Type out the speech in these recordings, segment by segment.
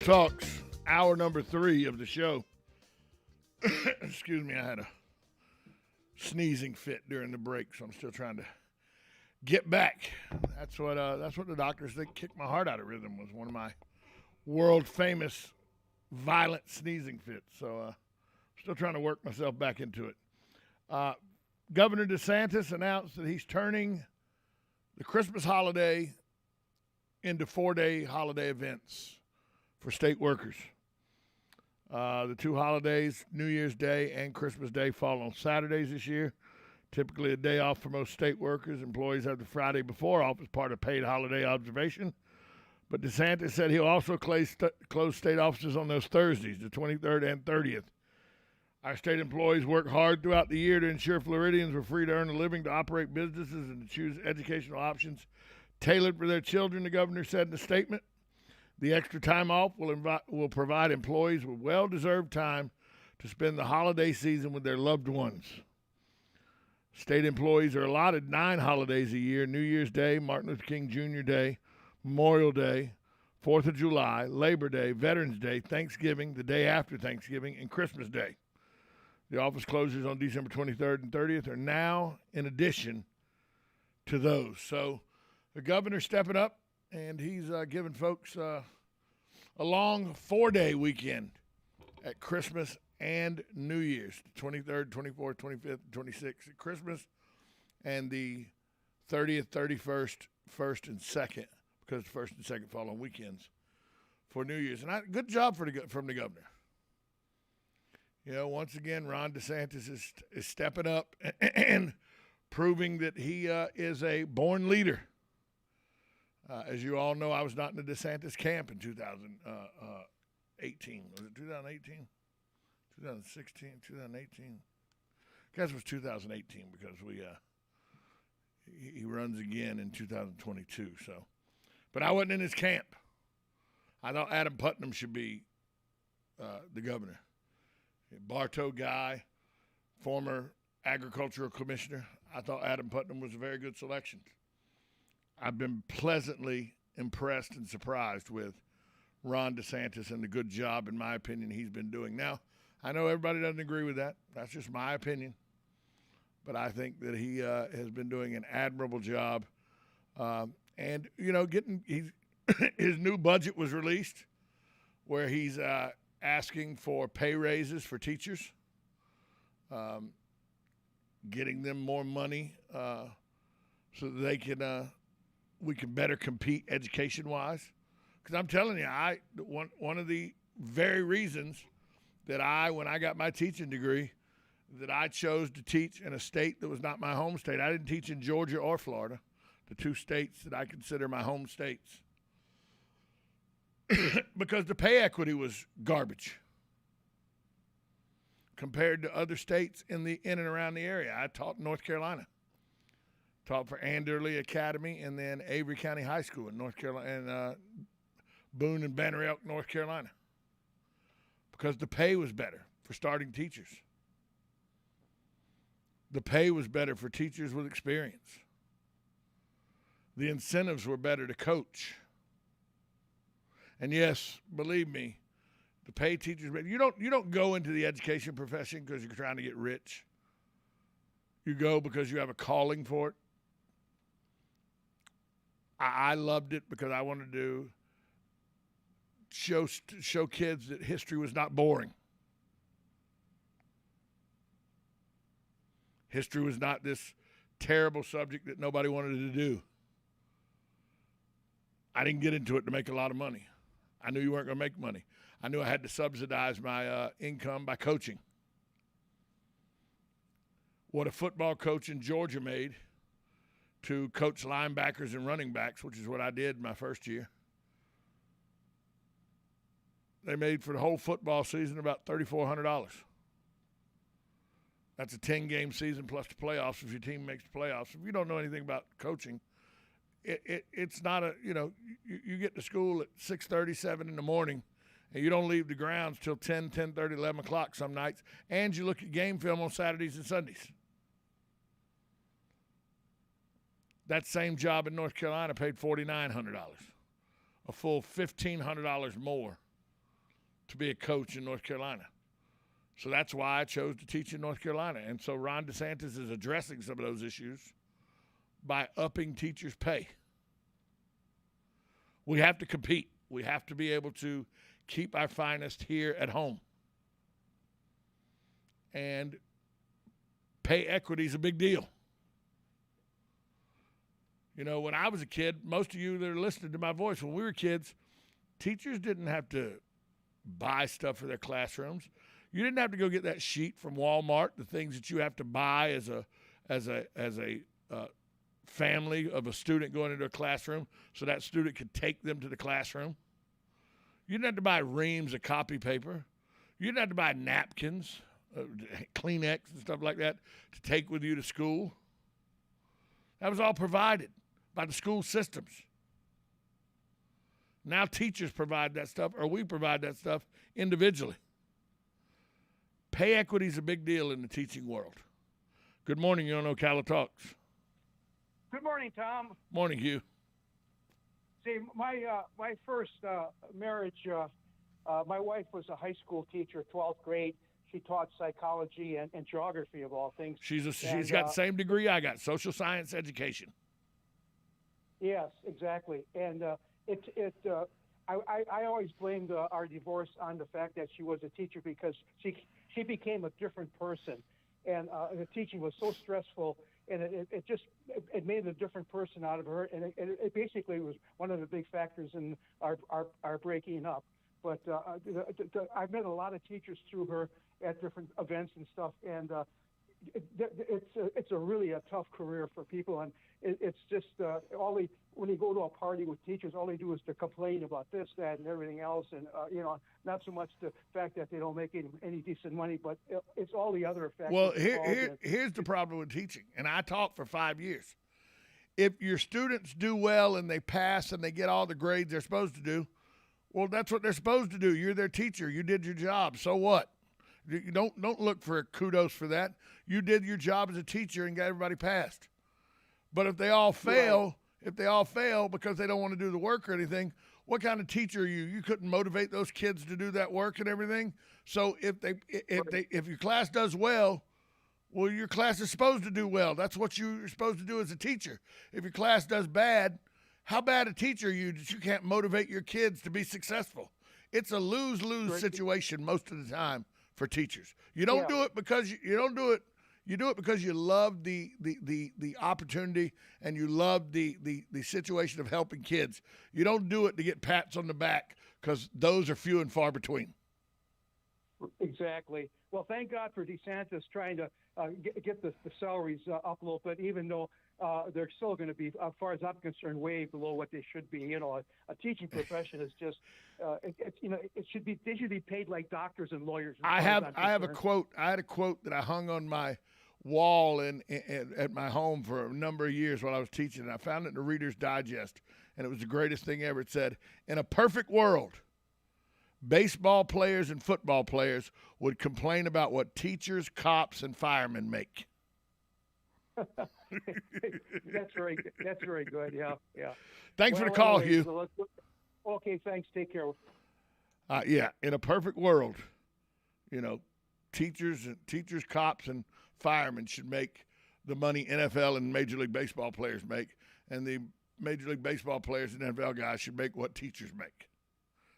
Talks, hour number 3 of the show. Excuse me, I had a sneezing fit during the break, so I'm still trying to get back. That's what the doctors think kicked my heart out of rhythm, was one of my world famous violent sneezing fits. So still trying to work myself back into it. Governor DeSantis announced that he's turning the Christmas holiday into 4-day holiday events for state workers. The two holidays, New Year's Day and Christmas Day, fall on Saturdays this year. Typically a day off for most state workers. Employees have the Friday before off as part of paid holiday observation. But DeSantis said he'll also close state offices on those Thursdays, the 23rd and 30th. Our state employees work hard throughout the year to ensure Floridians are free to earn a living, to operate businesses, and to choose educational options tailored for their children, the governor said in a statement. The extra time off will provide employees with well-deserved time to spend the holiday season with their loved ones. State employees are allotted 9 holidays a year: New Year's Day, Martin Luther King Jr. Day, Memorial Day, 4th of July, Labor Day, Veterans Day, Thanksgiving, the day after Thanksgiving, and Christmas Day. The office closures on December 23rd and 30th are now in addition to those. So the governor's stepping up, and he's giving folks a long 4-day weekend at Christmas and New Year's, the 23rd, 24th, 25th, 26th at Christmas, and the 30th, 31st, 1st, and 2nd, because the 1st and 2nd fall on weekends, for New Year's. And good job from the governor. You know, once again, Ron DeSantis is stepping up and proving that he is a born leader. As you all know, I was not in the DeSantis camp in 2018. Was it 2018? 2016, 2018? I guess it was 2018, because he runs again in 2022. So, but I wasn't in his camp. I thought Adam Putnam should be the governor. Bartow guy, former agricultural commissioner. I thought Adam Putnam was a very good selection. I've been pleasantly impressed and surprised with Ron DeSantis and the good job, in my opinion, he's been doing. Now, I know everybody doesn't agree with that. That's just my opinion. But I think that he has been doing an admirable job. And, you know, his new budget was released, where he's asking for pay raises for teachers, getting them more money so that they can we can better compete education-wise. Because I'm telling you, one of the very reasons that when I got my teaching degree, that I chose to teach in a state that was not my home state. I didn't teach in Georgia or Florida, the two states that I consider my home states, because the pay equity was garbage compared to other states in and around the area. I taught in North Carolina. Taught for Anderley Academy and then Avery County High School in North Carolina, and Boone and Banner Elk, North Carolina, because the pay was better for starting teachers. The pay was better for teachers with experience. The incentives were better to coach. And yes, believe me, to pay teachers better. You don't go into the education profession because you're trying to get rich. You go because you have a calling for it. I loved it because I wanted to show kids that history was not boring. History was not this terrible subject that nobody wanted to do. I didn't get into it to make a lot of money. I knew you weren't going to make money. I knew I had to subsidize my income by coaching. What a football coach in Georgia made to coach linebackers and running backs, which is what I did my first year. They made for the whole football season about $3,400. That's a 10-game season plus the playoffs if your team makes the playoffs. If you don't know anything about coaching, it's not you get to school at 6:30, 7 in the morning, and you don't leave the grounds till 10, 10:30, 11 o'clock some nights, and you look at game film on Saturdays and Sundays. That same job in North Carolina paid $4,900, a full $1,500 more to be a coach in North Carolina. So that's why I chose to teach in North Carolina. And so Ron DeSantis is addressing some of those issues by upping teachers' pay. We have to compete. We have to be able to keep our finest here at home. And pay equity is a big deal. You know, when I was a kid, most of you that are listening to my voice, when we were kids, teachers didn't have to buy stuff for their classrooms. You didn't have to go get that sheet from Walmart, the things that you have to buy as a family of a student going into a classroom so that student could take them to the classroom. You didn't have to buy reams of copy paper. You didn't have to buy napkins, Kleenex and stuff like that to take with you to school. That was all provided by the school systems. Now teachers provide that stuff, or we provide that stuff individually. Pay equity is a big deal in the teaching world. Good morning, you're on Ocala Talks. Good morning, Tom. Morning, Hugh. See, my first marriage, my wife was a high school teacher, 12th grade. She taught psychology and geography, of all things. She's got the same degree I got, social science education. Yes, exactly. And I always blamed our divorce on the fact that she was a teacher because she became a different person, and the teaching was so stressful, and it made a different person out of her, and it basically was one of the big factors in our breaking up. But I've met a lot of teachers through her at different events and stuff, and it's really a tough career for people, and it's just when you go to a party with teachers, all they do is to complain about this, that, and everything else, and not so much the fact that they don't make any decent money, but it's all the other factors. Well, here's the problem with teaching, and I taught for 5 years. If your students do well and they pass and they get all the grades they're supposed to do, well, that's what they're supposed to do. You're their teacher. You did your job. So what? You don't look for kudos for that. You did your job as a teacher and got everybody passed. But if they all fail, because they don't want to do the work or anything, what kind of teacher are you? You couldn't motivate those kids to do that work and everything. So if your class does well, your class is supposed to do well. That's what you're supposed to do as a teacher. If your class does bad, how bad a teacher are you that you can't motivate your kids to be successful? It's a lose-lose situation most of the time for teachers. You don't do it because you don't do it. You do it because you love the opportunity and you love the situation of helping kids. You don't do it to get pats on the back because those are few and far between. Exactly. Well, thank God for DeSantis trying to get the salaries up a little bit, even though they're still going to be, as far as I'm concerned, way below what they should be. You know, a teaching profession is just, they should be paid like doctors and lawyers. I have a quote. I had a quote that I hung on my wall at my home for a number of years while I was teaching, and I found it in the Reader's Digest, and it was the greatest thing ever. It said, "In a perfect world, baseball players and football players would complain about what teachers, cops, and firemen make." That's very good. Yeah. Thanks for the call, anyways, Hugh. Okay, thanks. Take care. In a perfect world, teachers, cops, and firemen should make the money NFL and Major League Baseball players make, and the Major League Baseball players and NFL guys should make what teachers make.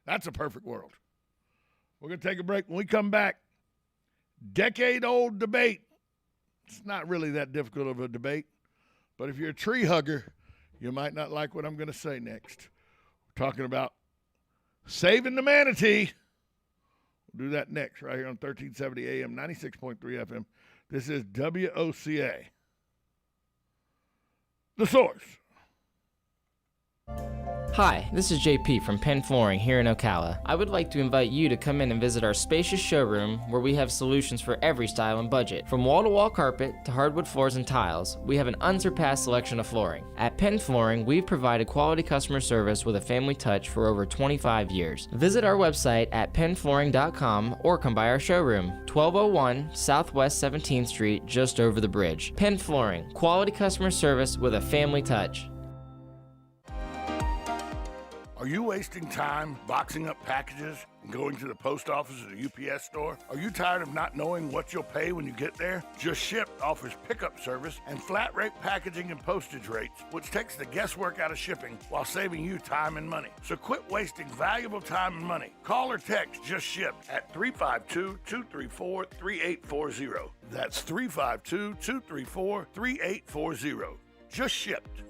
That's a perfect world. We're going to take a break. When we come back, decade-old debate. It's not really that difficult of a debate, but if you're a tree hugger, you might not like what I'm going to say next. We're talking about saving the manatee. We'll do that next right here on 1370 AM, 96.3 FM. This is WOCA. The Source. Hi, this is JP from Penn Flooring here in Ocala. I would like to invite you to come in and visit our spacious showroom where we have solutions for every style and budget. From wall-to-wall carpet to hardwood floors and tiles, we have an unsurpassed selection of flooring. At Penn Flooring, we've provided quality customer service with a family touch for over 25 years. Visit our website at pennflooring.com or come by our showroom, 1201 Southwest 17th Street, just over the bridge. Penn Flooring, quality customer service with a family touch. Are you wasting time boxing up packages, and going to the post office or the UPS store? Are you tired of not knowing what you'll pay when you get there? Just Ship offers pickup service and flat rate packaging and postage rates, which takes the guesswork out of shipping while saving you time and money. So quit wasting valuable time and money. Call or text Just Ship at 352-234-3840. That's 352-234-3840. Just Shipped.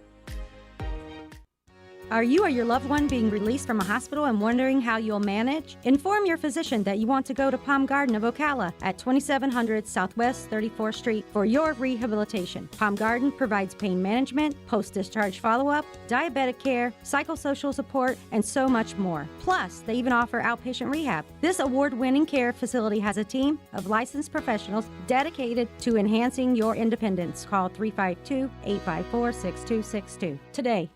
Are you or your loved one being released from a hospital and wondering how you'll manage? Inform your physician that you want to go to Palm Garden of Ocala at 2700 Southwest 34th Street for your rehabilitation. Palm Garden provides pain management, post-discharge follow-up, diabetic care, psychosocial support, and so much more. Plus, they even offer outpatient rehab. This award-winning care facility has a team of licensed professionals dedicated to enhancing your independence. Call 352-854-6262 today.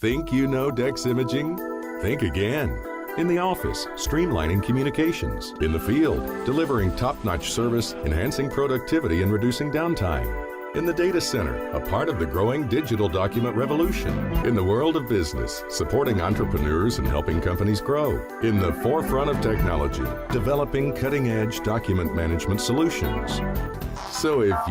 Think you know Dex Imaging? Think again. In the office, streamlining communications. In the field, delivering top-notch service, enhancing productivity and reducing downtime. In the data center, a part of the growing digital document revolution. In the world of business, supporting entrepreneurs and helping companies grow. In the forefront of technology, developing cutting-edge document management solutions. So if